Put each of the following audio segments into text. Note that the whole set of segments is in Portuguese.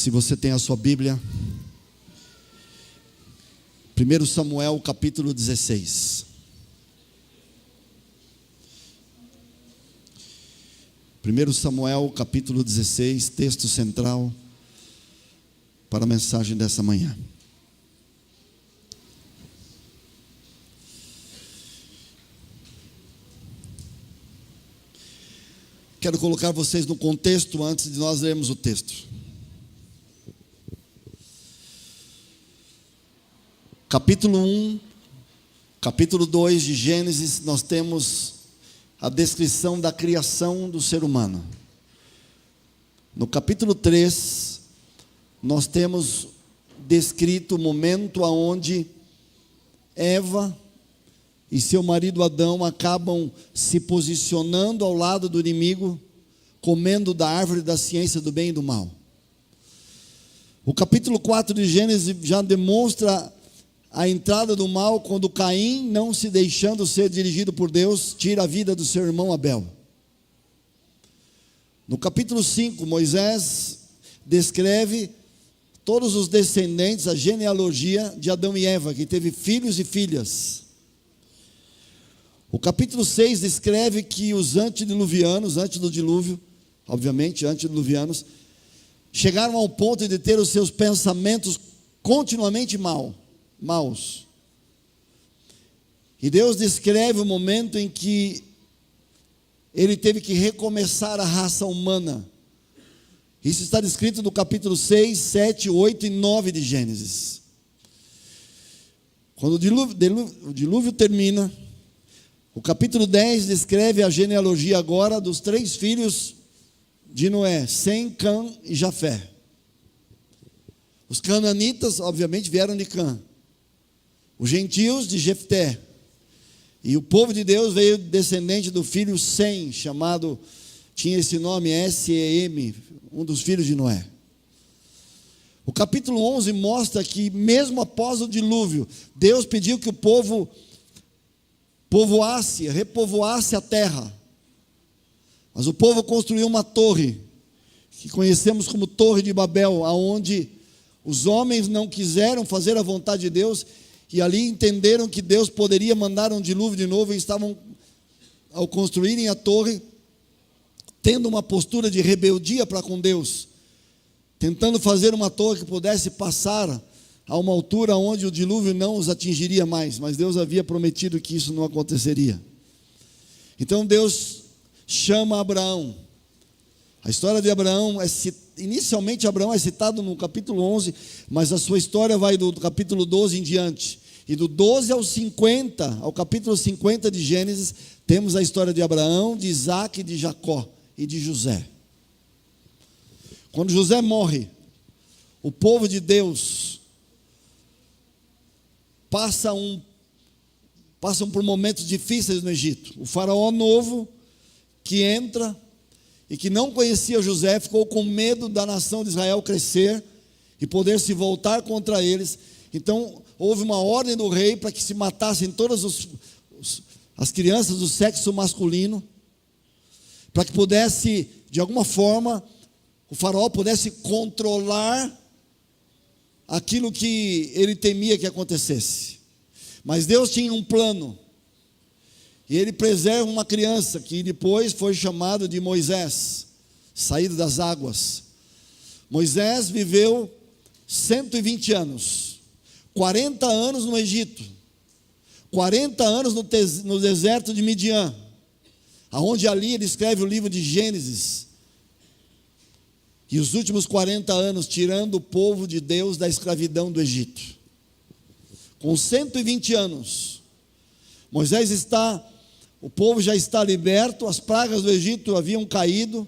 Se você tem a sua Bíblia, 1 Samuel capítulo 16. 1 Samuel capítulo 16, texto central para a mensagem dessa manhã. Quero colocar vocês no contexto antes de nós lermos o texto. Capítulo 1, capítulo 2 de Gênesis, nós temos a descrição da criação do ser humano. No capítulo 3, nós temos descrito o momento onde Eva e seu marido Adão acabam se posicionando ao lado do inimigo, comendo da árvore da ciência do bem e do mal. O capítulo 4 de Gênesis já demonstra a entrada do mal quando Caim, não se deixando ser dirigido por Deus, tira a vida do seu irmão Abel. No capítulo 5, Moisés descreve todos os descendentes, a genealogia de Adão e Eva, que teve filhos e filhas. O capítulo 6 descreve que os antediluvianos, antes do dilúvio, obviamente, antediluvianos, chegaram ao ponto de ter os seus pensamentos continuamente maus. E Deus descreve o momento em que Ele teve que recomeçar a raça humana. Isso está descrito no capítulo 6, 7, 8 e 9 de Gênesis. Quando o dilúvio termina, o capítulo 10 descreve a genealogia agora dos 3 filhos de Noé, Sem, Cã e Jafé. Os cananitas, obviamente, vieram de Cã. Os gentios de Jefté. E o povo de Deus veio descendente do filho Sem, tinha esse nome, S-E-M, um dos filhos de Noé. O capítulo 11 mostra que mesmo após o dilúvio, Deus pediu que o povo repovoasse a terra. Mas o povo construiu uma torre, que conhecemos como Torre de Babel, aonde os homens não quiseram fazer a vontade de Deus, e ali entenderam que Deus poderia mandar um dilúvio de novo, e estavam, ao construírem a torre, tendo uma postura de rebeldia para com Deus, tentando fazer uma torre que pudesse passar a uma altura onde o dilúvio não os atingiria mais, mas Deus havia prometido que isso não aconteceria. Então Deus chama Abraão. A história de Abraão inicialmente Abraão é citado no capítulo 11, mas a sua história vai do capítulo 12 em diante. E do 12 ao capítulo 50 de Gênesis, temos a história de Abraão, de Isaac, de Jacó e de José. Quando José morre, o povo de Deus passam por momentos difíceis no Egito. O faraó novo que entra e que não conhecia José, ficou com medo da nação de Israel crescer e poder se voltar contra eles. Então houve uma ordem do rei para que se matassem todas as crianças do sexo masculino, para que pudesse, de alguma forma, o faraó pudesse controlar aquilo que ele temia que acontecesse. Mas Deus tinha um plano, e Ele preserva uma criança que depois foi chamado de Moisés, saído das águas. Moisés viveu 120 anos, 40 anos no Egito, 40 anos no deserto de Midian, aonde ali ele escreve o livro de Gênesis, e os últimos 40 anos tirando o povo de Deus da escravidão do Egito. Com 120 anos, o povo já está liberto, as pragas do Egito haviam caído,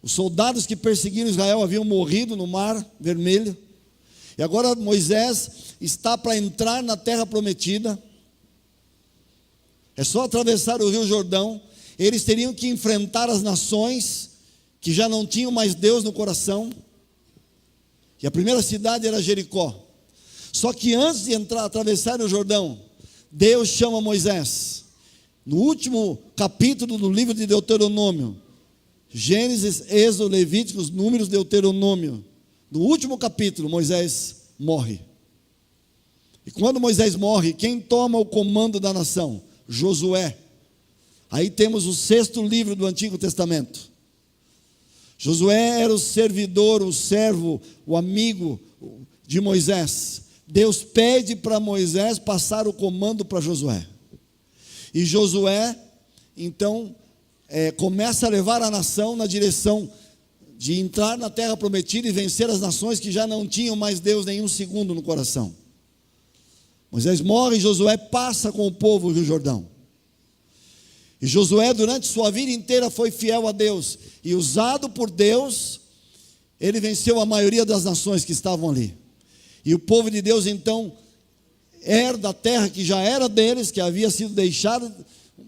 os soldados que perseguiram Israel haviam morrido no Mar Vermelho, e agora Moisés está para entrar na terra prometida. É só atravessar o Rio Jordão. Eles teriam que enfrentar as nações que já não tinham mais Deus no coração, e a primeira cidade era Jericó. Só que antes de atravessar o Jordão, Deus chama Moisés. No último capítulo do livro de Deuteronômio, Gênesis, Êxodo, Levíticos, Números, Deuteronômio. No último capítulo, Moisés morre. E quando Moisés morre, quem toma o comando da nação? Josué. Aí temos o 6º livro do Antigo Testamento. Josué era o servidor, o servo, o amigo de Moisés. Deus pede para Moisés passar o comando para Josué. E Josué, então, começa a levar a nação na direção de entrar na terra prometida e vencer as nações que já não tinham mais Deus nenhum segundo no coração. Moisés morre e Josué passa com o povo o Rio Jordão. E Josué, durante sua vida inteira, foi fiel a Deus. E usado por Deus, ele venceu a maioria das nações que estavam ali. E o povo de Deus, então, herda a terra que já era deles, que havia sido deixada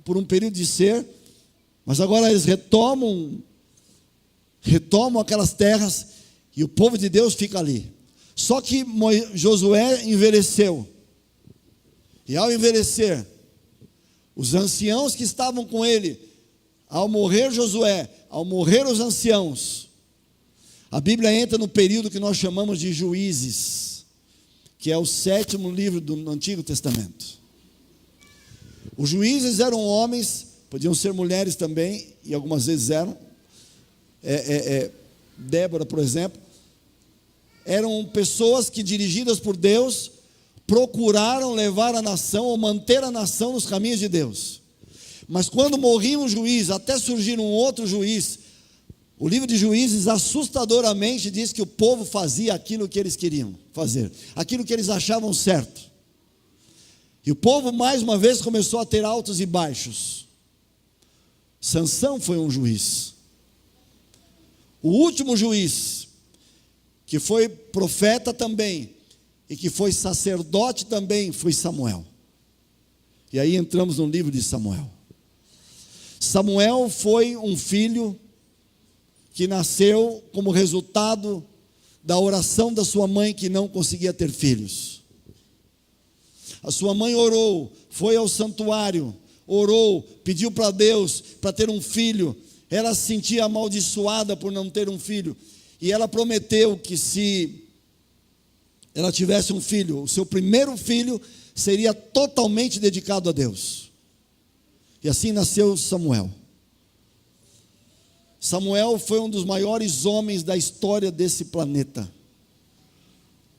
por um período de ser. Mas agora eles retomam aquelas terras e o povo de Deus fica ali. Só que Josué envelheceu. E ao envelhecer, os anciãos que estavam com ele, ao morrer Josué, ao morrer os anciãos, a Bíblia entra no período que nós chamamos de Juízes, que é o 7º livro do Antigo Testamento. Os juízes eram homens, podiam ser mulheres também, e algumas vezes eram. Débora, por exemplo, eram pessoas que, dirigidas por Deus, procuraram levar a nação ou manter a nação nos caminhos de Deus. Mas quando morria um juiz, até surgir um outro juiz, o livro de Juízes assustadoramente diz que o povo fazia aquilo que eles queriam fazer, aquilo que eles achavam certo. E o povo mais uma vez começou a ter altos e baixos. Sansão foi um juiz. O último juiz, que foi profeta também, e que foi sacerdote também, foi Samuel. E aí entramos no livro de Samuel. Samuel foi um filho que nasceu como resultado da oração da sua mãe, que não conseguia ter filhos. A sua mãe orou, foi ao santuário, orou, pediu para Deus para ter um filho. Ela se sentia amaldiçoada por não ter um filho. E ela prometeu que se ela tivesse um filho, o seu primeiro filho seria totalmente dedicado a Deus. E assim nasceu Samuel. Samuel foi um dos maiores homens da história desse planeta.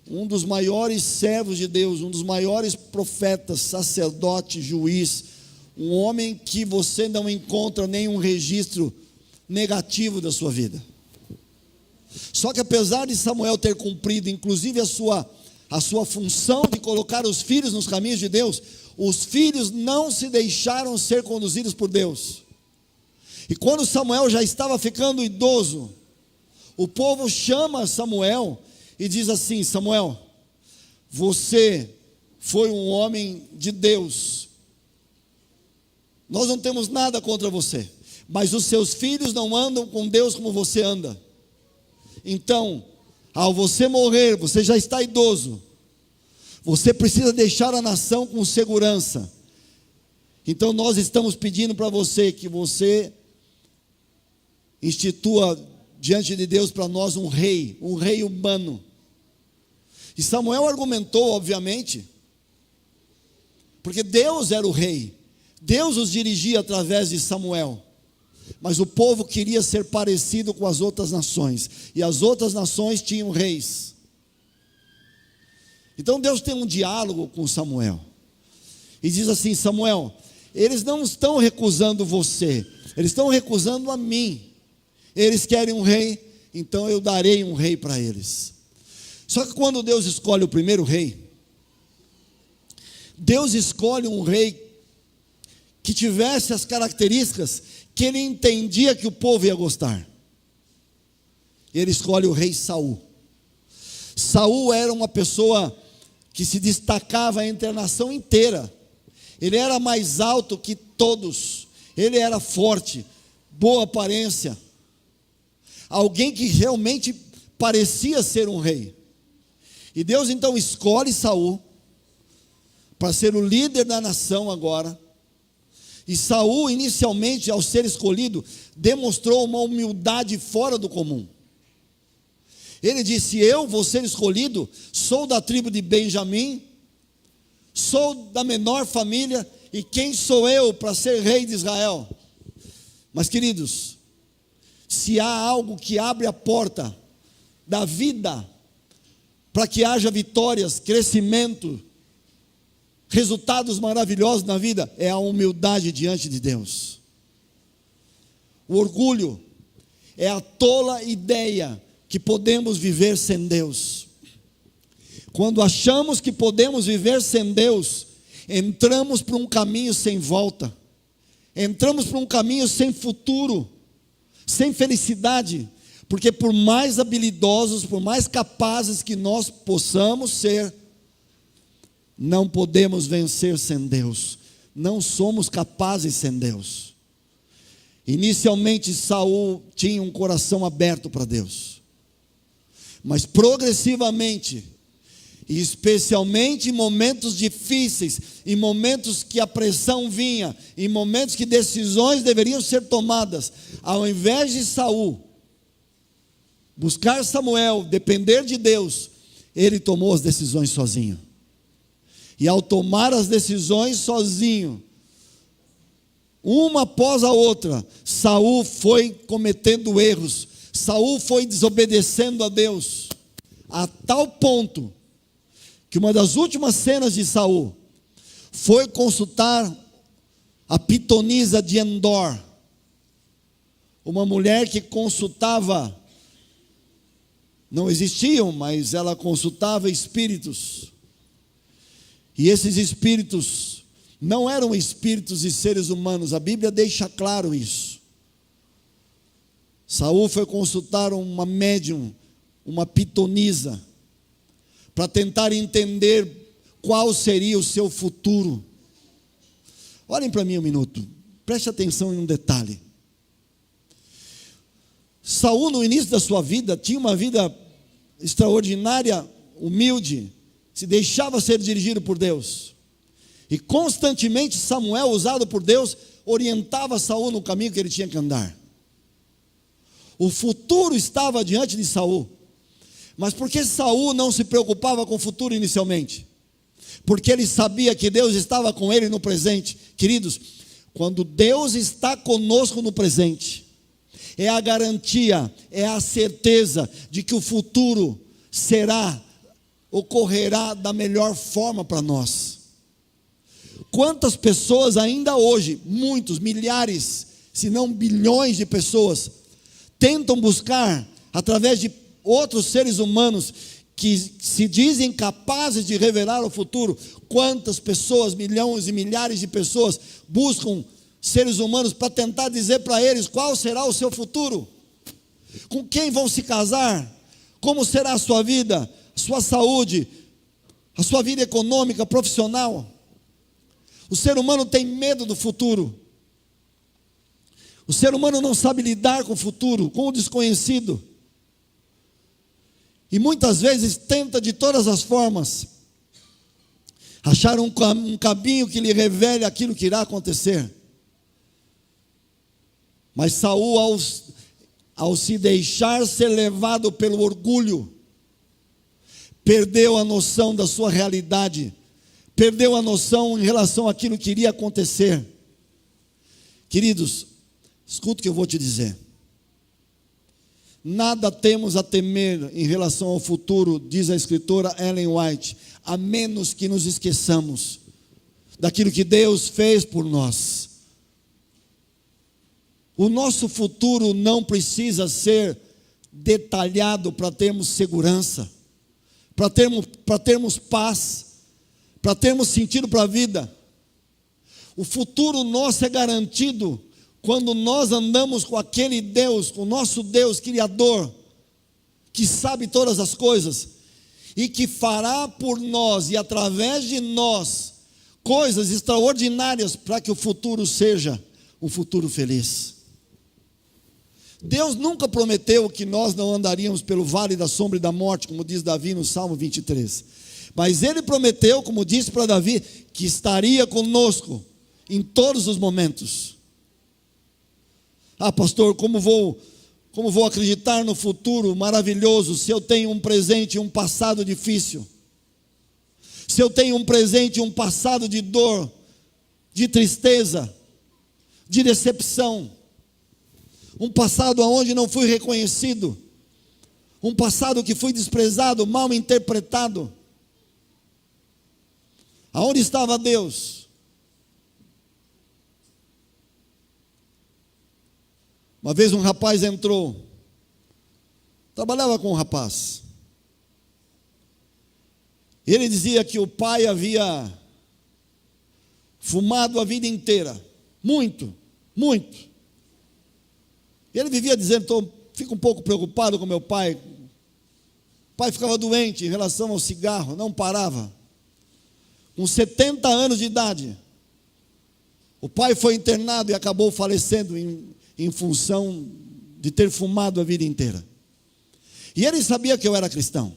Um dos maiores servos de Deus, um dos maiores profetas, sacerdote, juiz. Um homem que você não encontra nenhum registro negativo da sua vida. Só que apesar de Samuel ter cumprido, inclusive a sua função de colocar os filhos nos caminhos de Deus, os filhos não se deixaram ser conduzidos por Deus. E quando Samuel já estava ficando idoso, o povo chama Samuel e diz assim: Samuel, você foi um homem de Deus, nós não temos nada contra você, mas os seus filhos não andam com Deus como você anda. Então, ao você morrer, você já está idoso, você precisa deixar a nação com segurança. Então nós estamos pedindo para você que você institua diante de Deus para nós um rei humano. E Samuel argumentou, obviamente, porque Deus era o rei, Deus os dirigia através de Samuel. Mas o povo queria ser parecido com as outras nações, e as outras nações tinham reis. Então Deus tem um diálogo com Samuel, e diz assim: Samuel, eles não estão recusando você, eles estão recusando a mim. Eles querem um rei, então eu darei um rei para eles. Só que quando Deus escolhe o primeiro rei, Deus escolhe um rei que tivesse as características que ele entendia que o povo ia gostar. Ele escolhe o rei Saul. Saul era uma pessoa que se destacava entre a nação inteira. Ele era mais alto que todos. Ele era forte, boa aparência. Alguém que realmente parecia ser um rei. E Deus então escolhe Saul para ser o líder da nação agora. E Saul, inicialmente, ao ser escolhido, demonstrou uma humildade fora do comum. Ele disse: eu vou ser escolhido, sou da tribo de Benjamim, sou da menor família, e quem sou eu para ser rei de Israel? Mas, queridos, se há algo que abre a porta da vida para que haja vitórias, crescimento, resultados maravilhosos na vida, é a humildade diante de Deus. O orgulho é a tola ideia que podemos viver sem Deus. Quando achamos que podemos viver sem Deus, entramos por um caminho sem volta, entramos por um caminho sem futuro, sem felicidade, porque por mais habilidosos, por mais capazes que nós possamos ser, não podemos vencer sem Deus, não somos capazes sem Deus. Inicialmente Saul tinha um coração aberto para Deus, mas progressivamente, e especialmente em momentos difíceis, em momentos que a pressão vinha, em momentos que decisões deveriam ser tomadas, ao invés de Saul buscar Samuel, depender de Deus, ele tomou as decisões sozinho. E ao tomar as decisões sozinho, uma após a outra, Saul foi cometendo erros, Saul foi desobedecendo a Deus, a tal ponto que uma das últimas cenas de Saul foi consultar a pitonisa de Endor, uma mulher que consultava, não existiam, mas ela consultava espíritos, e esses espíritos não eram espíritos de seres humanos, a Bíblia deixa claro isso. Saul foi consultar uma médium, uma pitonisa, para tentar entender qual seria o seu futuro. Olhem para mim um minuto, preste atenção em um detalhe. Saul, no início da sua vida, tinha uma vida extraordinária, humilde, se deixava ser dirigido por Deus, e constantemente Samuel, usado por Deus, orientava Saul no caminho que ele tinha que andar. O futuro estava diante de Saul. Mas por que Saul não se preocupava com o futuro inicialmente? Porque ele sabia que Deus estava com ele no presente. Queridos, quando Deus está conosco no presente, é a garantia, é a certeza de que o futuro ocorrerá da melhor forma para nós. Quantas pessoas ainda hoje, muitos, milhares, se não bilhões de pessoas, tentam buscar, através de outros seres humanos, que se dizem capazes de revelar o futuro. Quantas pessoas, milhões e milhares de pessoas, buscam seres humanos para tentar dizer para eles qual será o seu futuro, com quem vão se casar, como será a sua vida, a sua saúde, a sua vida econômica, profissional. O ser humano tem medo do futuro. O ser humano não sabe lidar com o futuro, com o desconhecido. E muitas vezes tenta de todas as formas achar um caminho que lhe revele aquilo que irá acontecer. Mas Saul, ao se deixar ser levado pelo orgulho, perdeu a noção da sua realidade, perdeu a noção em relação àquilo que iria acontecer. Queridos, escuta o que eu vou te dizer. Nada temos a temer em relação ao futuro, diz a escritora Ellen White, a menos que nos esqueçamos daquilo que Deus fez por nós. O nosso futuro não precisa ser detalhado para termos segurança, para termos paz, para termos sentido para a vida. O futuro nosso é garantido quando nós andamos com aquele Deus, com o nosso Deus Criador, que sabe todas as coisas, e que fará por nós e através de nós, coisas extraordinárias para que o futuro seja um futuro feliz. Deus nunca prometeu que nós não andaríamos pelo vale da sombra e da morte, como diz Davi no Salmo 23. Mas Ele prometeu, como disse para Davi, que estaria conosco, em todos os momentos. Ah, pastor, como vou acreditar no futuro maravilhoso se eu tenho um presente e um passado difícil? Se eu tenho um presente e um passado de dor, de tristeza, de decepção, um passado onde não fui reconhecido, um passado que fui desprezado, mal interpretado. Aonde estava Deus? Uma vez um rapaz entrou, trabalhava com um rapaz. Ele dizia que o pai havia fumado a vida inteira, muito, muito. E ele vivia dizendo, fico um pouco preocupado com meu pai. O pai ficava doente em relação ao cigarro, não parava. Com 70 anos de idade, o pai foi internado e acabou falecendo em função de ter fumado a vida inteira. E ele sabia que eu era cristão.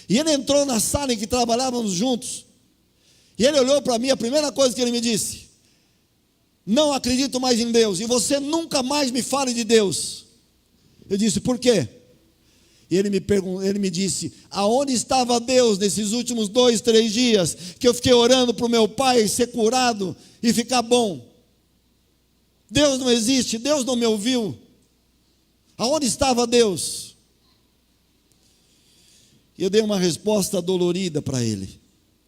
E ele entrou na sala em que trabalhávamos juntos. E ele olhou para mim, a primeira coisa que ele me disse: não acredito mais em Deus, e você nunca mais me fale de Deus. Eu disse, por quê? E ele me disse, aonde estava Deus nesses últimos 2, 3 dias, que eu fiquei orando para o meu pai ser curado e ficar bom? Deus não existe, Deus não me ouviu. Aonde estava Deus? E eu dei uma resposta dolorida para ele,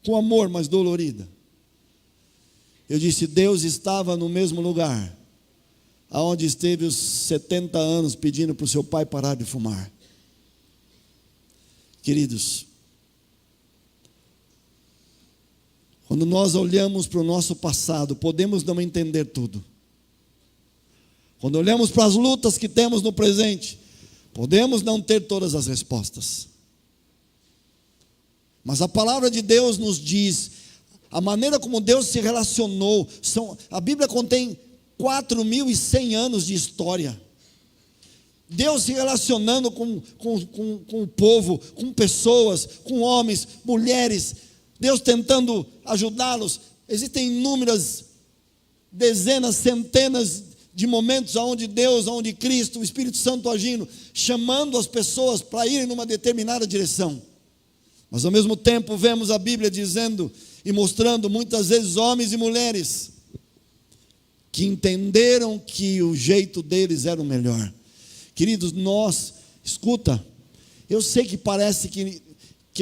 com amor, mas dolorida. Eu disse, Deus estava no mesmo lugar, aonde esteve os 70 anos pedindo para o seu pai parar de fumar. Queridos, quando nós olhamos para o nosso passado, podemos não entender tudo. Quando olhamos para as lutas que temos no presente, podemos não ter todas as respostas. Mas a palavra de Deus nos diz, a maneira como Deus se relacionou, a Bíblia contém 4.100 anos de história. Deus se relacionando com o povo, com pessoas, com homens, mulheres, Deus tentando ajudá-los. Existem inúmeras, dezenas, centenas de momentos onde Deus, onde Cristo, o Espírito Santo agindo, chamando as pessoas para irem numa determinada direção. Mas ao mesmo tempo vemos a Bíblia dizendo e mostrando muitas vezes homens e mulheres que entenderam que o jeito deles era o melhor. Queridos, escuta, eu sei que parece que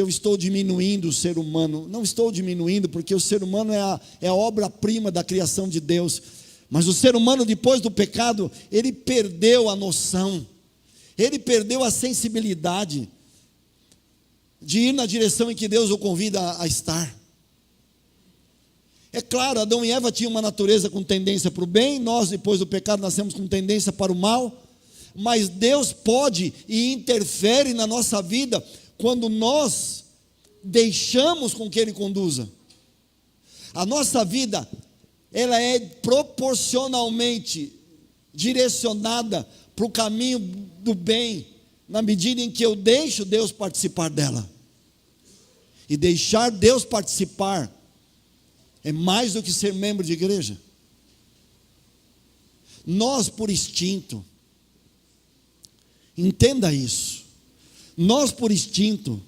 eu estou diminuindo o ser humano. Não estou diminuindo, porque o ser humano é a obra-prima da criação de Deus. Mas o ser humano, depois do pecado, ele perdeu a noção, ele perdeu a sensibilidade de ir na direção em que Deus o convida a estar. É claro, Adão e Eva tinham uma natureza com tendência para o bem, nós depois do pecado nascemos com tendência para o mal, mas Deus pode e interfere na nossa vida quando nós deixamos com que Ele conduza. A nossa vida, ela é proporcionalmente direcionada para o caminho do bem, na medida em que eu deixo Deus participar dela. E deixar Deus participar é mais do que ser membro de igreja. Nós, por instinto, entenda isso, nós por instinto,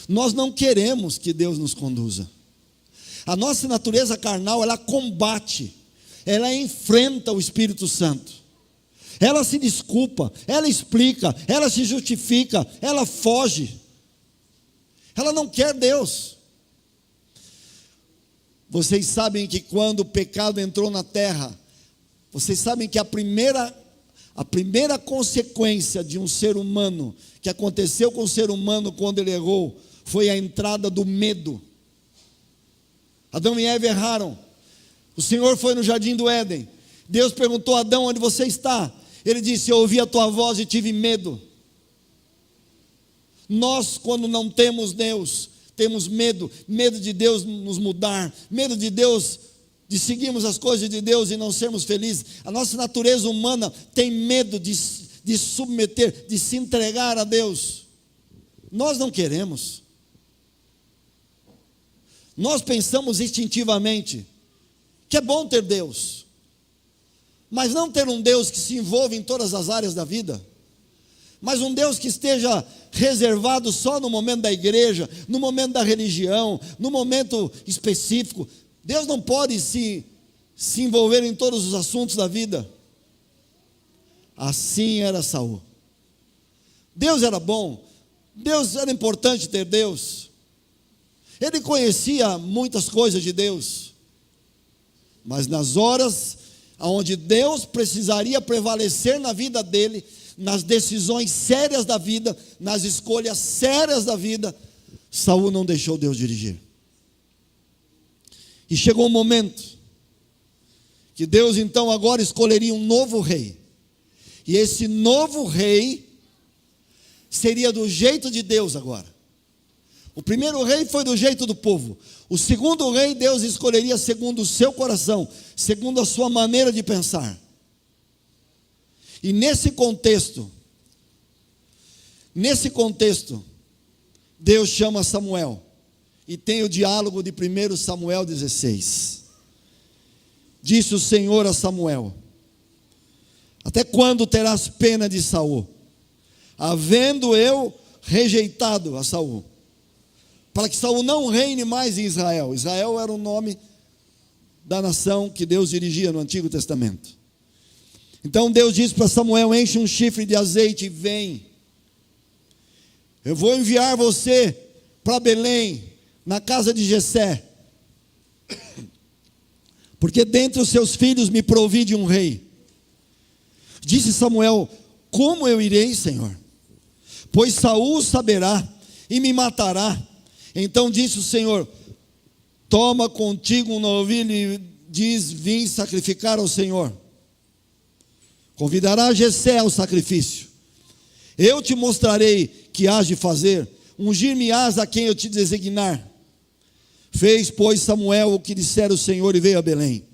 nós não queremos que Deus nos conduza. A nossa natureza carnal, ela combate, ela enfrenta o Espírito Santo, ela se desculpa, ela explica, ela se justifica, ela foge, ela não quer Deus. Vocês sabem que quando o pecado entrou na terra, vocês sabem que a primeira consequência de um ser humano, que aconteceu com o ser humano quando ele errou, foi a entrada do medo. Adão e Eva erraram. O Senhor foi no jardim do Éden. Deus perguntou a Adão, onde você está? Ele disse, eu ouvi a tua voz e tive medo. Nós, quando não temos Deus, temos medo de Deus nos mudar, medo de Deus, de seguirmos as coisas de Deus e não sermos felizes. A nossa natureza humana tem medo de submeter, de se entregar a Deus. Nós não queremos. Nós pensamos instintivamente que é bom ter Deus, mas não ter um Deus que se envolva em todas as áreas da vida, mas um Deus que esteja reservado só no momento da igreja, no momento da religião, no momento específico. Deus não pode se envolver em todos os assuntos da vida. Assim era Saul. Deus era bom, Deus era importante ter Deus. Ele conhecia muitas coisas de Deus, mas nas horas onde Deus precisaria prevalecer na vida dele, nas decisões sérias da vida, nas escolhas sérias da vida, Saul não deixou Deus dirigir. E chegou um momento que Deus então agora escolheria um novo rei. E esse novo rei seria do jeito de Deus agora. O primeiro rei foi do jeito do povo. O segundo rei Deus escolheria segundo o seu coração, segundo a sua maneira de pensar. E nesse contexto, Deus chama Samuel. E tem o diálogo de 1 Samuel 16. Disse o Senhor a Samuel: até quando terás pena de Saul, havendo eu rejeitado a Saul, para que Saul não reine mais em Israel? Israel era o nome da nação que Deus dirigia no Antigo Testamento. Então Deus disse para Samuel: enche um chifre de azeite e vem. Eu vou enviar você para Belém, na casa de Jessé, porque dentre os seus filhos me provi de um rei. Disse Samuel: como eu irei, Senhor? Pois Saul saberá e me matará. Então disse o Senhor: toma contigo um novilho e diz: vim sacrificar ao Senhor. Convidará Jessé ao sacrifício. Eu te mostrarei que hás de fazer. Ungir-me-ás a quem eu te designar. Fez, pois, Samuel o que dissera o Senhor e veio a Belém.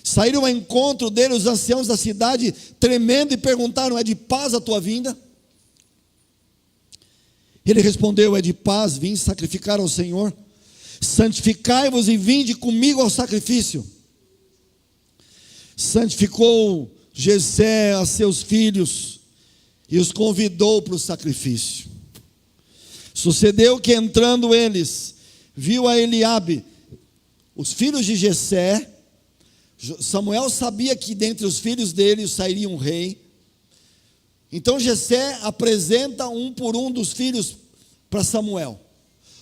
Saíram ao encontro dele os anciãos da cidade, tremendo, e perguntaram: é de paz a tua vinda? Ele respondeu: é de paz, vim sacrificar ao Senhor. Santificai-vos e vinde comigo ao sacrifício. Santificou Jessé a seus filhos e os convidou para o sacrifício. Sucedeu que, entrando eles, viu a Eliabe, os filhos de Jessé. Samuel sabia que dentre os filhos dele sairia um rei. Então Jessé apresenta um por um dos filhos para Samuel.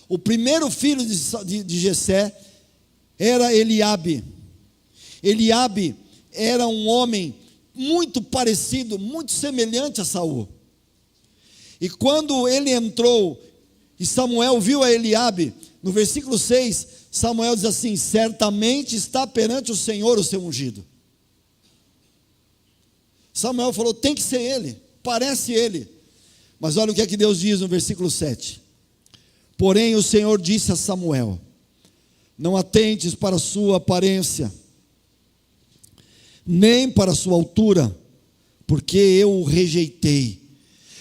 O primeiro filho de Jessé era Eliabe. Eliabe era um homem muito parecido, muito semelhante a Saul. E quando ele entrou e Samuel viu a Eliabe, no versículo 6, Samuel diz assim: certamente está perante o Senhor o seu ungido. Samuel falou: tem que ser ele, parece ele. Mas olha o que é que Deus diz no versículo 7. Porém o Senhor disse a Samuel: não atentes para a sua aparência, nem para a sua altura, porque eu o rejeitei.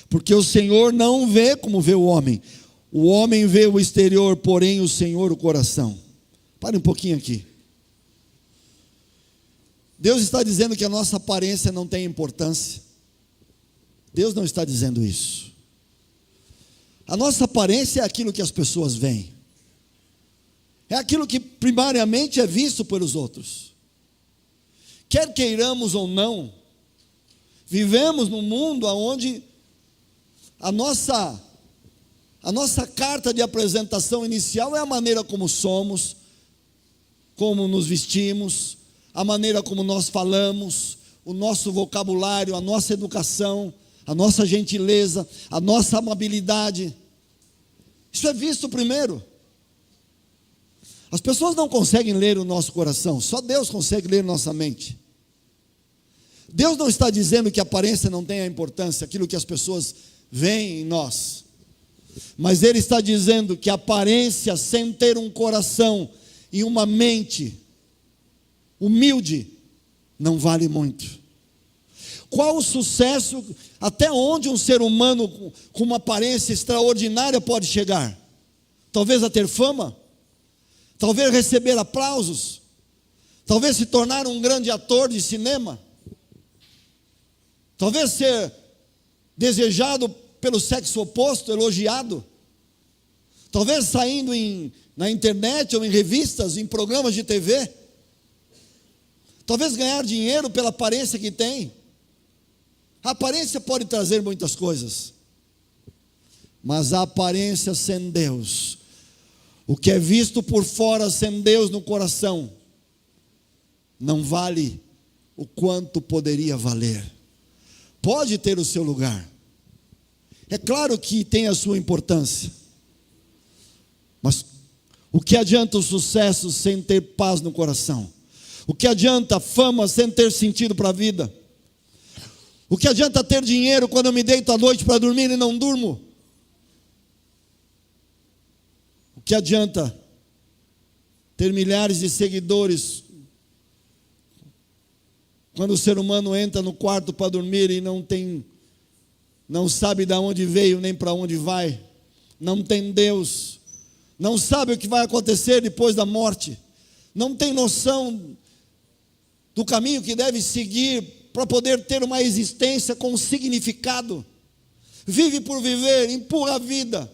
Porque o Senhor não vê como vê o homem vê o exterior, porém o Senhor o coração. Pare um pouquinho aqui. Deus está dizendo que a nossa aparência não tem importância. Deus não está dizendo isso. A nossa aparência é aquilo que as pessoas veem, é aquilo que primariamente é visto pelos outros. Quer queiramos ou não, vivemos num mundo onde a nossa carta de apresentação inicial é a maneira como somos, como nos vestimos, a maneira como nós falamos, o nosso vocabulário, a nossa educação, a nossa gentileza, a nossa amabilidade. Isso é visto primeiro. As pessoas não conseguem ler o nosso coração, só Deus consegue ler nossa mente. Deus não está dizendo que a aparência não tem a importância, aquilo que as pessoas veem em nós. Mas Ele está dizendo que a aparência, sem ter um coração e uma mente humilde, não vale muito. Qual o sucesso, até onde um ser humano com uma aparência extraordinária pode chegar? Talvez a ter fama, talvez receber aplausos, Talvez se tornar um grande ator de cinema. Talvez ser desejado pelo sexo oposto, elogiado. Talvez saindo na internet ou em revistas, em programas de TV. Talvez ganhar dinheiro pela aparência que tem. A aparência pode trazer muitas coisas. Mas a aparência sem Deus, o que é visto por fora sem Deus no coração, não vale o quanto poderia valer. Pode ter o seu lugar. É claro que tem a sua importância. Mas o que adianta o sucesso sem ter paz no coração? O que adianta a fama sem ter sentido para a vida? O que adianta ter dinheiro quando eu me deito à noite para dormir e não durmo? O que adianta ter milhares de seguidores quando o ser humano entra no quarto para dormir e não sabe de onde veio nem para onde vai, não tem Deus, não sabe o que vai acontecer depois da morte, não tem noção do caminho que deve seguir para poder ter uma existência com significado, vive por viver, empurra a vida.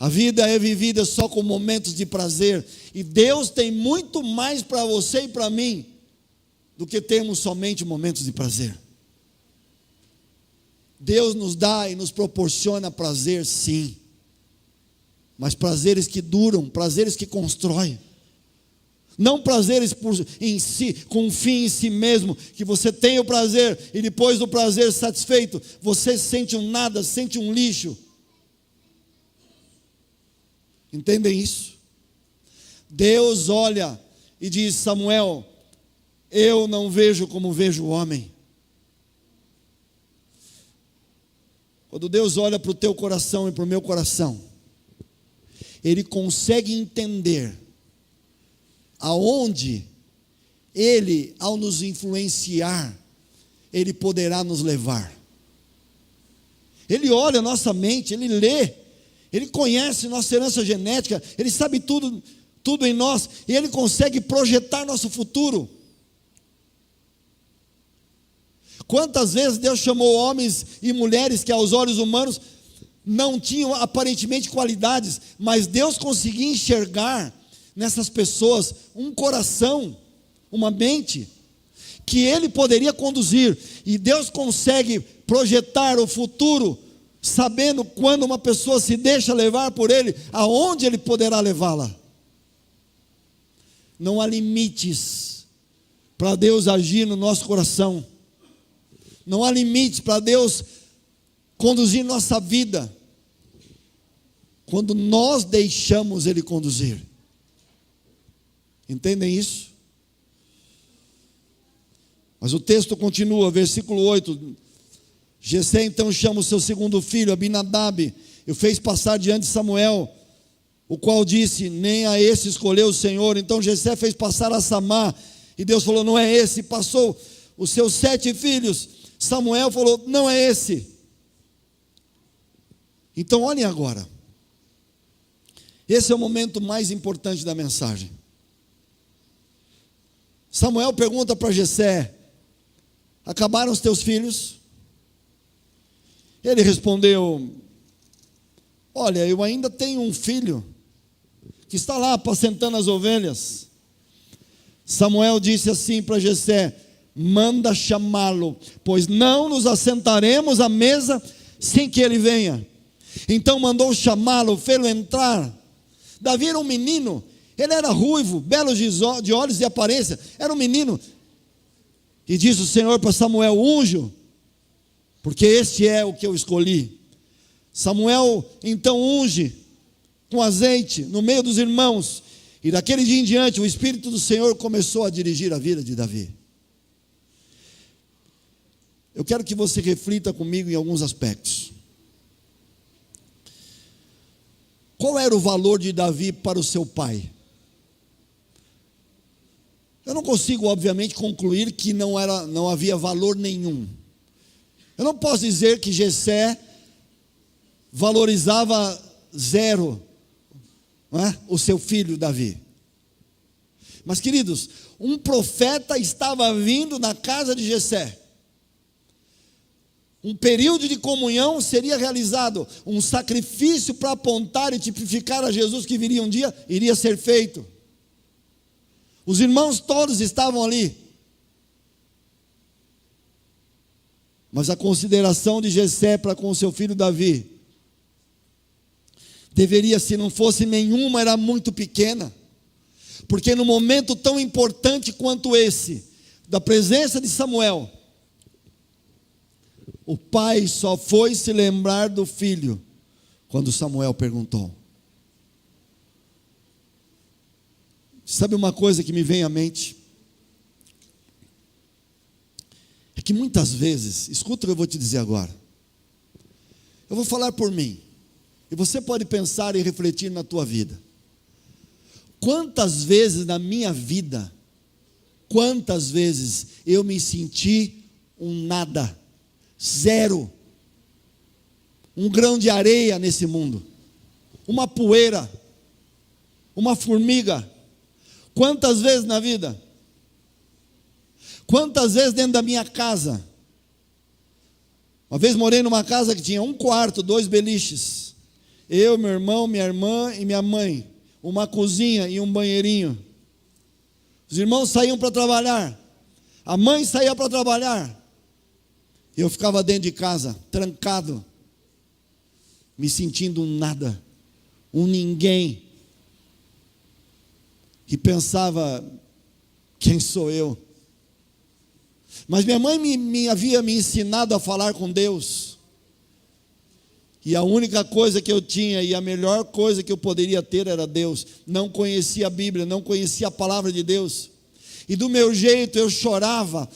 A vida é vivida só com momentos de prazer, e Deus tem muito mais para você e para mim do que termos somente momentos de prazer. Deus nos dá e nos proporciona prazer, sim, mas prazeres que duram, prazeres que constroem, não prazeres em si, com um fim em si mesmo, que você tem o prazer e depois do prazer satisfeito, você sente um nada, sente um lixo. Entendem isso? Deus olha e diz: Samuel, eu não vejo como vejo o homem. Quando Deus olha para o teu coração e para o meu coração, Ele consegue entender aonde Ele, ao nos influenciar, Ele poderá nos levar. Ele olha a nossa mente, Ele lê, Ele conhece nossa herança genética, Ele sabe tudo em nós, e Ele consegue projetar nosso futuro. Quantas vezes Deus chamou homens e mulheres que aos olhos humanos não tinham aparentemente qualidades, mas Deus conseguia enxergar nessas pessoas um coração, uma mente, que Ele poderia conduzir, e Deus consegue projetar o futuro, sabendo quando uma pessoa se deixa levar por Ele, aonde Ele poderá levá-la. Não há limites para Deus agir no nosso coração. Não há limites para Deus conduzir nossa vida, quando nós deixamos Ele conduzir. Entendem isso? Mas o texto continua, versículo 8. Jessé então chama o seu segundo filho, Abinadab, e o fez passar diante de Samuel, o qual disse: nem a esse escolheu o Senhor. Então Jessé fez passar a Samá, e Deus falou: não é esse. Passou os seus 7 filhos, Samuel falou: não é esse. Então olhem agora, esse é o momento mais importante da mensagem. Samuel pergunta para Jessé: acabaram os teus filhos? Ele respondeu: olha, eu ainda tenho um filho que está lá apacentando as ovelhas. Samuel disse assim para Jessé: manda chamá-lo, pois não nos assentaremos à mesa sem que ele venha. Então mandou chamá-lo, fê-lo entrar. Davi era um menino, ele era ruivo, belo de olhos e aparência, era um menino. E disse o Senhor para Samuel: unge-o, porque este é o que eu escolhi. Samuel então unge com azeite no meio dos irmãos, e daquele dia em diante o Espírito do Senhor começou a dirigir a vida de Davi. Eu quero que você reflita comigo em alguns aspectos. Qual era o valor de Davi para o seu pai? Eu não consigo, obviamente, concluir que não havia valor nenhum. Eu não posso dizer que Jessé valorizava zero, não é? O seu filho Davi. Mas, queridos, um profeta estava vindo na casa de Jessé. Um período de comunhão seria realizado, um sacrifício para apontar e tipificar a Jesus que viria um dia, iria ser feito. Os irmãos todos estavam ali. Mas a consideração de Jessé para com seu filho Davi, deveria, se não fosse nenhuma, era muito pequena. Porque no momento tão importante quanto esse, da presença de Samuel, o pai só foi se lembrar do filho quando Samuel perguntou. Sabe uma coisa que me vem à mente? É que muitas vezes, escuta o que eu vou te dizer agora. Eu vou falar por mim, e você pode pensar e refletir na tua vida. Quantas vezes na minha vida, quantas vezes eu me senti um nada, zero, um grão de areia nesse mundo, uma poeira, uma formiga. Quantas vezes na vida? Quantas vezes dentro da minha casa? Uma vez morei numa casa que tinha um quarto, 2 beliches, eu, meu irmão, minha irmã e minha mãe, uma cozinha e um banheirinho. Os irmãos saíam para trabalhar, a mãe saía para trabalhar, eu ficava dentro de casa, trancado, me sentindo um nada, um ninguém, e pensava, quem sou eu? Mas minha mãe me havia me ensinado a falar com Deus, e a única coisa que eu tinha, e a melhor coisa que eu poderia ter era Deus. Não conhecia a Bíblia, não conhecia a palavra de Deus, e do meu jeito eu chorava,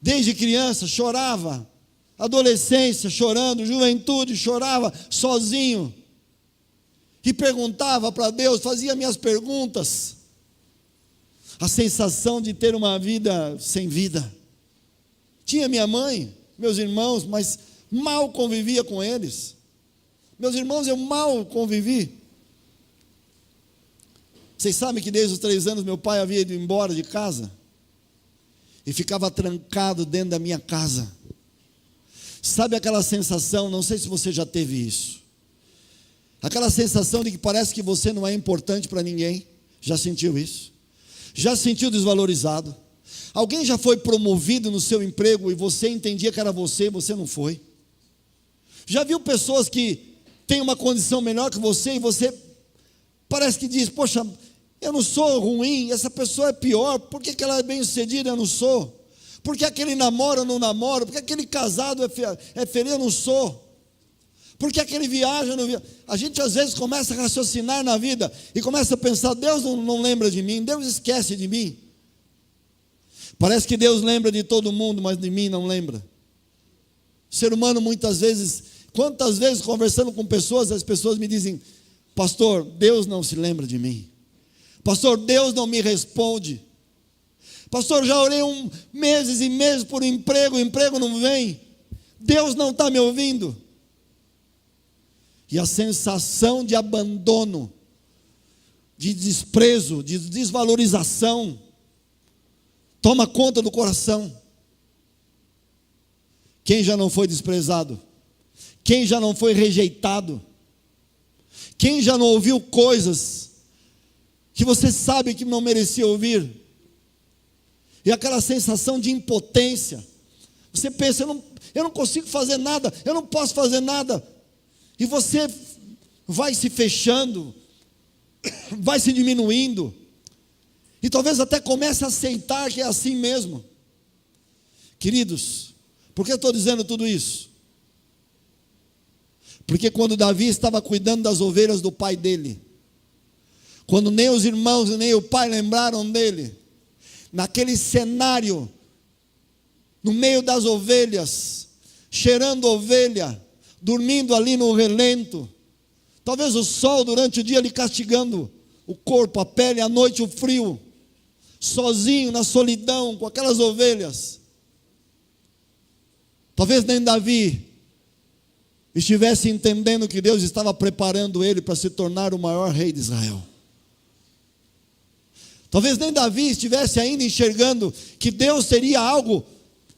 desde criança chorava, adolescência chorando, juventude chorava, sozinho, e perguntava para Deus, fazia minhas perguntas, a sensação de ter uma vida sem vida. Tinha minha mãe, meus irmãos, mas mal convivia com eles. Meus irmãos, eu mal convivi. Vocês sabem que desde os 3 anos meu pai havia ido embora de casa e ficava trancado dentro da minha casa. Sabe aquela sensação, não sei se você já teve isso, aquela sensação de que parece que você não é importante para ninguém? Já sentiu isso? Já se sentiu desvalorizado? Alguém já foi promovido no seu emprego e você entendia que era você e você não foi? Já viu pessoas que têm uma condição melhor que você e você parece que diz, poxa, eu não sou ruim, essa pessoa é pior, por que ela é bem sucedida, eu não sou? Por que aquele namora, eu não namoro? Por que aquele casado é feliz, eu não sou? Por que aquele viaja, eu não viaja? A gente às vezes começa a raciocinar na vida e começa a pensar, Deus não lembra de mim, Deus esquece de mim. Parece que Deus lembra de todo mundo, mas de mim não lembra. O ser humano muitas vezes, quantas vezes conversando com pessoas, as pessoas me dizem, pastor, Deus não se lembra de mim. Pastor, Deus não me responde. Pastor, já orei meses e meses por emprego, o emprego não vem. Deus não está me ouvindo. E a sensação de abandono, de desprezo, de desvalorização, toma conta do coração. Quem já não foi desprezado? Quem já não foi rejeitado? Quem já não ouviu coisas que você sabe que não merecia ouvir? E aquela sensação de impotência. Você pensa, eu não consigo fazer nada, eu não posso fazer nada. E você vai se fechando, vai se diminuindo, e talvez até comece a aceitar que é assim mesmo. Queridos, por que eu estou dizendo tudo isso? Porque quando Davi estava cuidando das ovelhas do pai dele, quando nem os irmãos nem o pai lembraram dele, naquele cenário, no meio das ovelhas, cheirando ovelha, dormindo ali no relento, talvez o sol durante o dia lhe castigando o corpo, a pele, à noite o frio, sozinho na solidão com aquelas ovelhas. Talvez nem Davi estivesse entendendo que Deus estava preparando ele para se tornar o maior rei de Israel. Talvez nem Davi estivesse ainda enxergando que Deus seria algo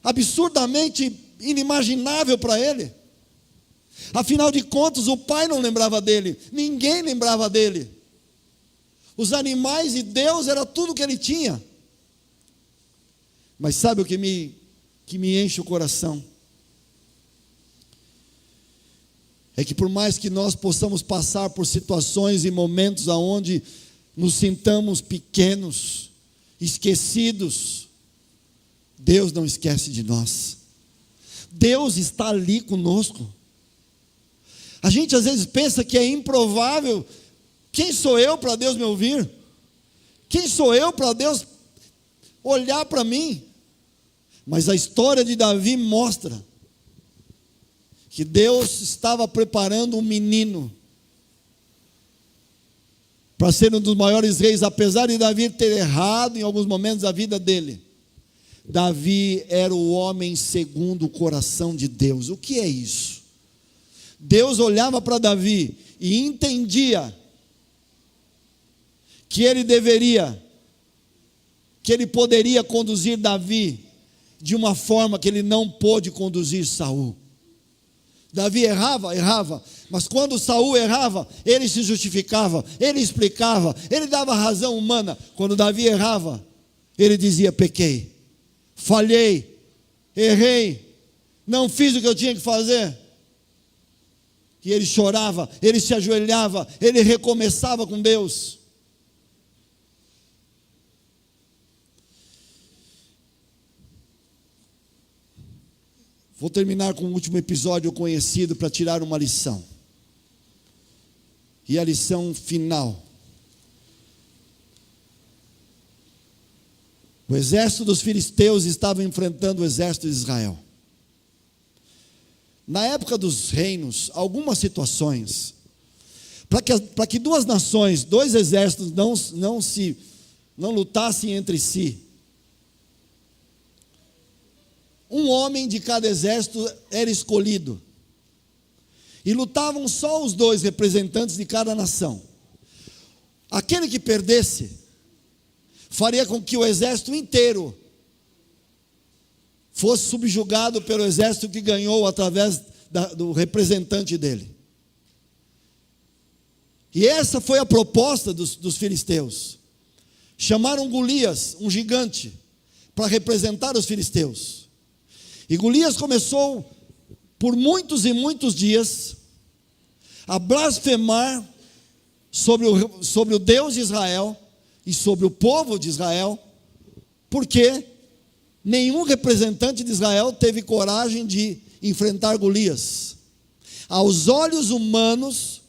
absurdamente inimaginável para ele. Afinal de contas, o pai não lembrava dele, ninguém lembrava dele. Os animais e Deus era tudo que ele tinha. Mas sabe o que me enche o coração? É que por mais que nós possamos passar por situações e momentos onde nos sintamos pequenos, esquecidos, Deus não esquece de nós. Deus está ali conosco. A gente às vezes pensa que é improvável. Quem sou eu para Deus me ouvir? Quem sou eu para Deus olhar para mim? Mas a história de Davi mostra que Deus estava preparando um menino para ser um dos maiores reis, apesar de Davi ter errado em alguns momentos da vida dele. Davi era o homem segundo o coração de Deus. O que é isso? Deus olhava para Davi e entendia que ele poderia conduzir Davi de uma forma que ele não pôde conduzir Saul. Davi errava, mas quando Saul errava, ele se justificava, ele explicava, ele dava razão humana. Quando Davi errava, ele dizia: pequei, falhei, errei, não fiz o que eu tinha que fazer. E ele chorava, ele se ajoelhava, ele recomeçava com Deus. Vou terminar com o último episódio conhecido para tirar uma lição. E a lição final. O exército dos filisteus estava enfrentando o exército de Israel. Na época dos reinos, algumas situações, para que duas nações, dois exércitos não lutassem entre si, um homem de cada exército era escolhido. E lutavam só os dois representantes de cada nação. Aquele que perdesse, faria com que o exército inteiro fosse subjugado pelo exército que ganhou através do representante dele. E essa foi a proposta dos filisteus. Chamaram Golias, um gigante, para representar os filisteus. E Golias começou, por muitos e muitos dias, a blasfemar sobre o Deus de Israel e sobre o povo de Israel, porque nenhum representante de Israel teve coragem de enfrentar Golias. Aos olhos humanos,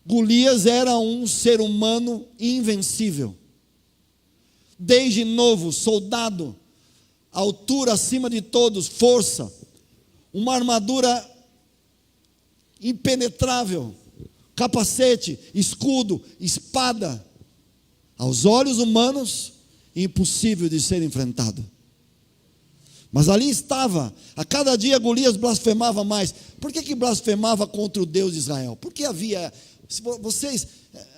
Golias era um ser humano invencível. Desde novo, soldado, altura acima de todos, força, uma armadura impenetrável, capacete, escudo, espada. Aos olhos humanos, impossível de ser enfrentado. Mas ali estava, a cada dia Golias blasfemava mais. Por que blasfemava contra o Deus de Israel? Porque havia,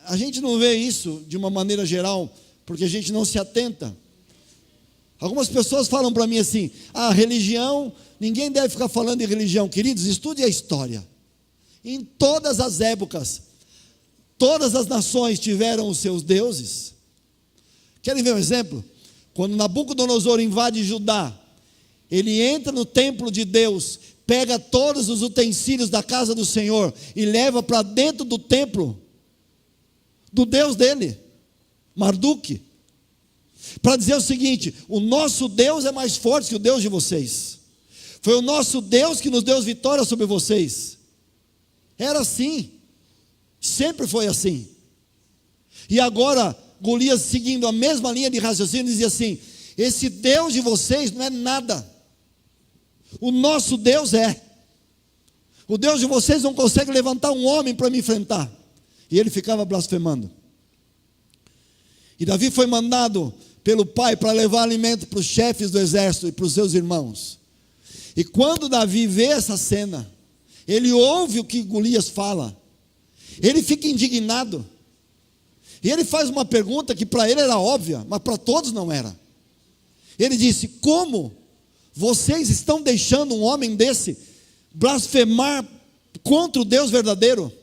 a gente não vê isso de uma maneira geral, porque a gente não se atenta. Algumas pessoas falam para mim assim: religião, ninguém deve ficar falando de religião. Queridos, estude a história. Em todas as épocas, todas as nações tiveram os seus deuses. Querem ver um exemplo? Quando Nabucodonosor invade Judá, ele entra no templo de Deus, pega todos os utensílios da casa do Senhor e leva para dentro do templo do Deus dele, Marduk, para dizer o seguinte: o nosso Deus é mais forte que o Deus de vocês. Foi o nosso Deus que nos deu vitória sobre vocês. Era assim, sempre foi assim. E agora Golias, seguindo a mesma linha de raciocínio, dizia assim: esse Deus de vocês não é nada, o nosso Deus é. O Deus de vocês não consegue levantar um homem para me enfrentar. E ele ficava blasfemando. E Davi foi mandado pelo pai para levar alimento para os chefes do exército e para os seus irmãos. E quando Davi vê essa cena, ele ouve o que Golias fala, ele fica indignado. E ele faz uma pergunta que para ele era óbvia, mas para todos não era. Ele disse: como vocês estão deixando um homem desse blasfemar contra o Deus verdadeiro?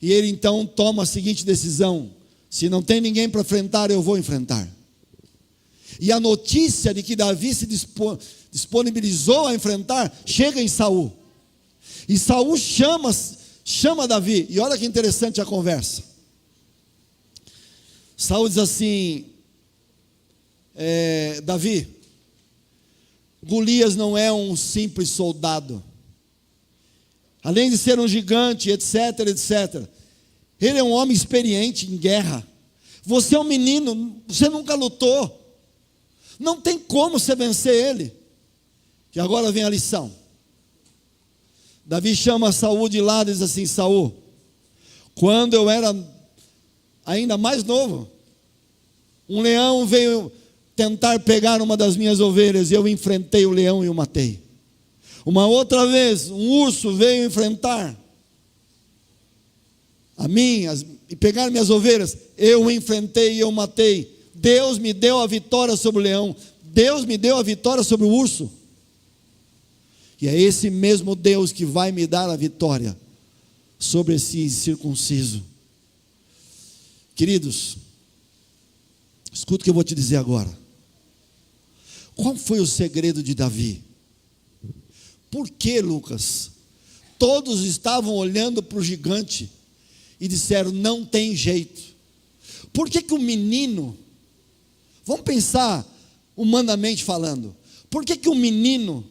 E ele então toma a seguinte decisão: se não tem ninguém para enfrentar, eu vou enfrentar. E a notícia de que Davi se disponibilizou a enfrentar chega em Saul. E Saul chama Davi. E olha que interessante a conversa. Saul diz assim: Davi, Golias não é um simples soldado. Além de ser um gigante, etc, etc. Ele é um homem experiente em guerra. Você é um menino, você nunca lutou. Não tem como você vencer ele. E agora vem a lição. Davi chama Saul de lado e diz assim: Saul, quando eu era ainda mais novo, um leão veio tentar pegar uma das minhas ovelhas, e eu enfrentei o leão e o matei. Uma outra vez, um urso veio enfrentar a mim e pegar minhas ovelhas, eu o enfrentei e eu matei. Deus me deu a vitória sobre o leão, Deus me deu a vitória sobre o urso. E é esse mesmo Deus que vai me dar a vitória sobre esse incircunciso. Queridos, escuta o que eu vou te dizer agora. Qual foi o segredo de Davi? Por que, Lucas? Todos estavam olhando para o gigante e disseram: não tem jeito. Por que o menino, vamos pensar humanamente falando, por que um menino,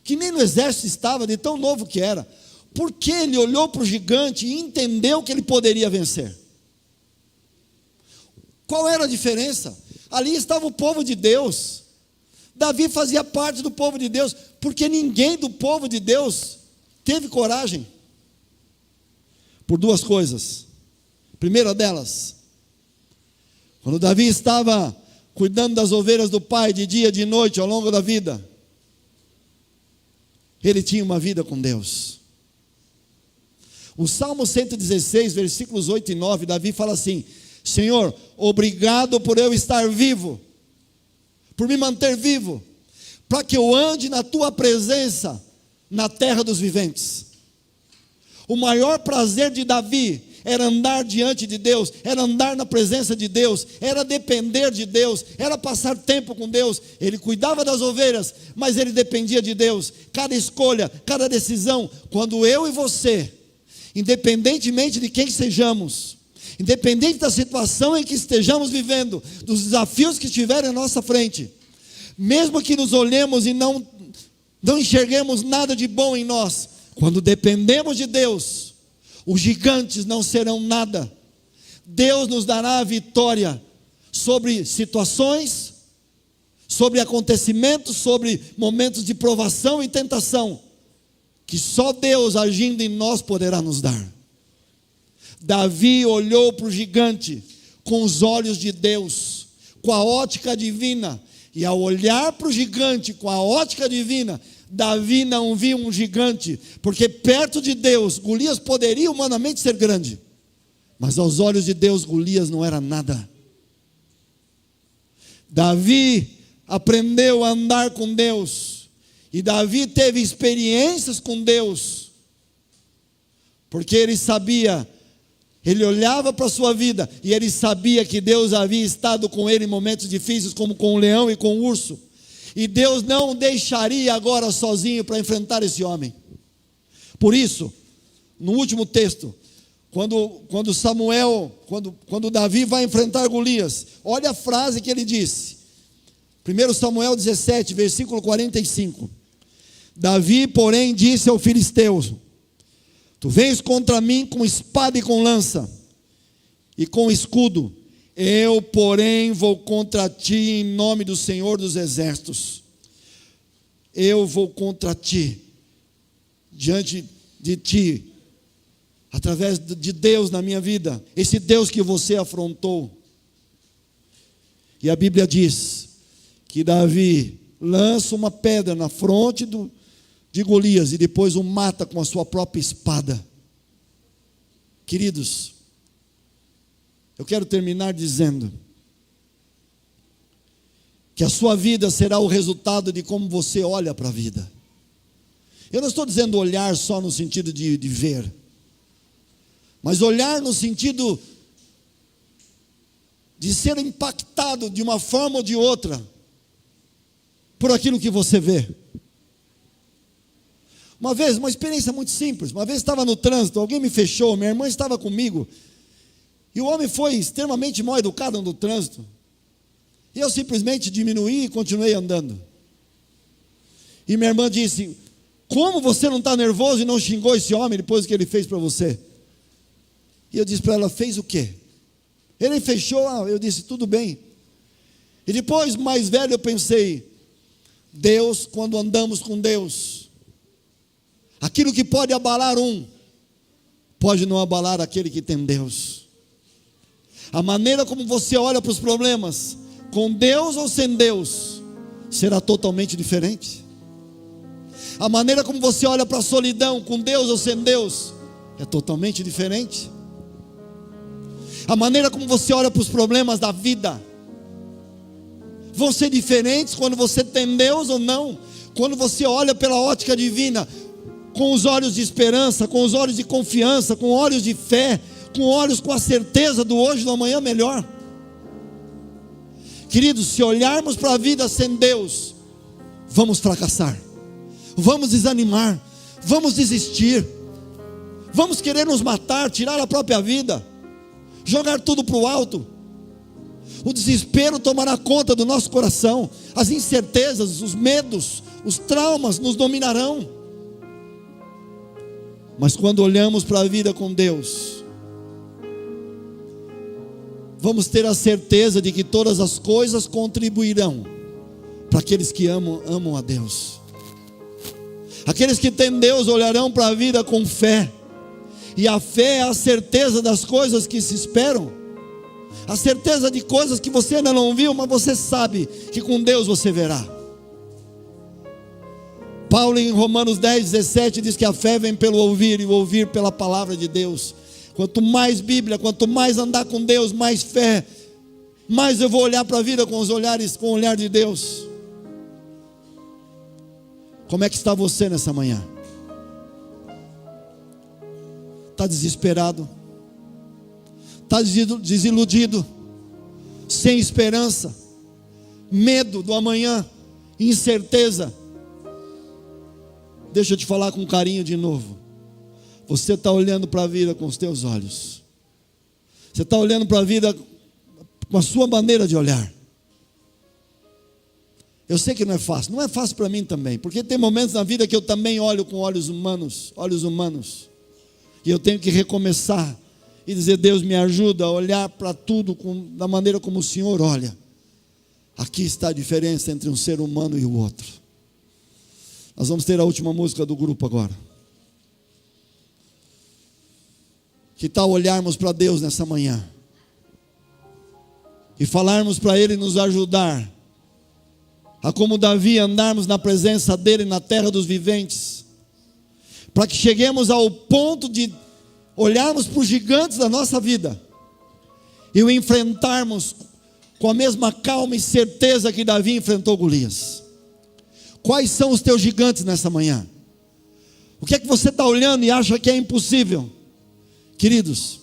que nem no exército estava, de tão novo que era, por que ele olhou para o gigante e entendeu que ele poderia vencer? Qual era a diferença? Ali estava o povo de Deus. Davi fazia parte do povo de Deus, porque ninguém do povo de Deus teve coragem. Por duas coisas. Primeira delas, quando Davi estava cuidando das ovelhas do pai de dia e de noite ao longo da vida, ele tinha uma vida com Deus. O Salmo 116, versículos 8 e 9, Davi fala assim: Senhor, obrigado por eu estar vivo, por me manter vivo, para que eu ande na tua presença, na terra dos viventes. O maior prazer de Davi era andar diante de Deus, era andar na presença de Deus, era depender de Deus, era passar tempo com Deus. Ele cuidava das ovelhas, mas ele dependia de Deus. Cada escolha, cada decisão, quando eu e você, independentemente de quem sejamos, independente da situação em que estejamos vivendo, dos desafios que estiverem à nossa frente, mesmo que nos olhemos e não enxerguemos nada de bom em nós, quando dependemos de Deus, os gigantes não serão nada. Deus nos dará a vitória sobre situações, sobre acontecimentos, sobre momentos de provação e tentação, que só Deus agindo em nós poderá nos dar. Davi olhou para o gigante com os olhos de Deus, com a ótica divina, e ao olhar para o gigante com a ótica divina, Davi não viu um gigante, porque perto de Deus, Golias poderia humanamente ser grande, mas aos olhos de Deus, Golias não era nada. Davi aprendeu a andar com Deus, e Davi teve experiências com Deus, porque ele sabia, ele olhava para a sua vida, e ele sabia que Deus havia estado com ele em momentos difíceis, como com o leão e com o urso, e Deus não o deixaria agora sozinho para enfrentar esse homem. Por isso, no último texto, quando Davi vai enfrentar Golias, olha a frase que ele disse, 1 Samuel 17, versículo 45, Davi, porém, disse ao filisteu: tu vens contra mim com espada e com lança, e com escudo, eu, porém, vou contra ti em nome do Senhor dos Exércitos. Eu vou contra ti, diante de ti, através de Deus na minha vida, esse Deus que você afrontou. E a Bíblia diz que Davi lança uma pedra na fronte de Golias e depois o mata com a sua própria espada. Queridos, Eu quero terminar dizendo que a sua vida será o resultado de como você olha para a vida. Eu não estou dizendo olhar só no sentido de ver, mas olhar no sentido de ser impactado de uma forma ou de outra por aquilo que você vê. Uma vez, uma experiência muito simples, uma vez estava no trânsito, alguém me fechou, minha irmã estava comigo, e o homem foi extremamente mal educado no trânsito, e eu simplesmente diminuí e continuei andando. E minha irmã disse: como você não está nervoso e não xingou esse homem depois do que ele fez para você? E eu disse para ela: fez o quê? Ele fechou. Eu disse: tudo bem. E depois, mais velho, eu pensei: Deus, quando andamos com Deus, aquilo que pode abalar pode não abalar aquele que tem Deus. A maneira como você olha para os problemas, com Deus ou sem Deus, será totalmente diferente. A maneira como você olha para a solidão, com Deus ou sem Deus, é totalmente diferente. A maneira como você olha para os problemas da vida vão ser diferentes quando você tem Deus ou não. Quando você olha pela ótica divina, com os olhos de esperança, com os olhos de confiança, com olhos de fé, com a certeza do hoje e do amanhã melhor. Queridos, se olharmos para a vida sem Deus, vamos fracassar, vamos desanimar, vamos desistir, vamos querer nos matar, tirar a própria vida, jogar tudo para o alto. O desespero tomará conta do nosso coração, as incertezas, os medos, os traumas nos dominarão. Mas quando olhamos para a vida com Deus, vamos ter a certeza de que todas as coisas contribuirão para aqueles que amam a Deus. Aqueles que têm Deus olharão para a vida com fé, e a fé é a certeza das coisas que se esperam, a certeza de coisas que você ainda não viu, mas você sabe que com Deus você verá. Paulo em Romanos 10:17 diz que a fé vem pelo ouvir, e o ouvir pela palavra de Deus. Quanto mais Bíblia, quanto mais andar com Deus, mais fé, mais eu vou olhar para a vida com o olhar de Deus. Como é que está você nessa manhã? Está desesperado? Está desiludido? Sem esperança? Medo do amanhã? Incerteza? Deixa eu te falar com carinho de novo. Você está olhando para a vida com os teus olhos. Você está olhando para a vida com a sua maneira de olhar. Eu sei que não é fácil para mim também, porque tem momentos na vida que eu também olho com olhos humanos, e eu tenho que recomeçar e dizer: Deus, me ajuda a olhar para tudo da maneira como o Senhor olha. Aqui está a diferença entre um ser humano e o outro. Nós vamos ter a última música do grupo agora. Que tal olharmos para Deus nessa manhã e falarmos para Ele nos ajudar a, como Davi, andarmos na presença dEle na terra dos viventes, para que cheguemos ao ponto de olharmos para os gigantes da nossa vida e o enfrentarmos com a mesma calma e certeza que Davi enfrentou Golias. Quais são os teus gigantes nessa manhã? O que é que você está olhando e acha que é impossível? Queridos,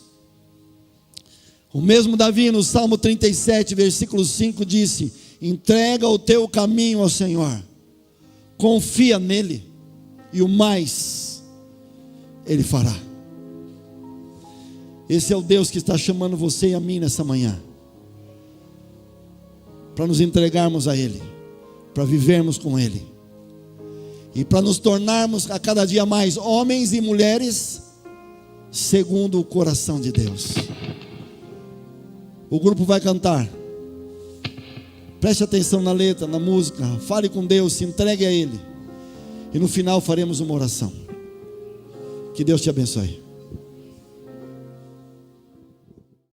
o mesmo Davi no Salmo 37, versículo 5 disse: entrega o teu caminho ao Senhor, confia nele, e o mais Ele fará. Esse é o Deus que está chamando você e a mim nessa manhã, para nos entregarmos a Ele, para vivermos com Ele, e para nos tornarmos a cada dia mais homens e mulheres segundo o coração de Deus. O grupo vai cantar. Preste atenção na letra, na música. Fale com Deus, se entregue a Ele. E no final faremos uma oração. Que Deus te abençoe.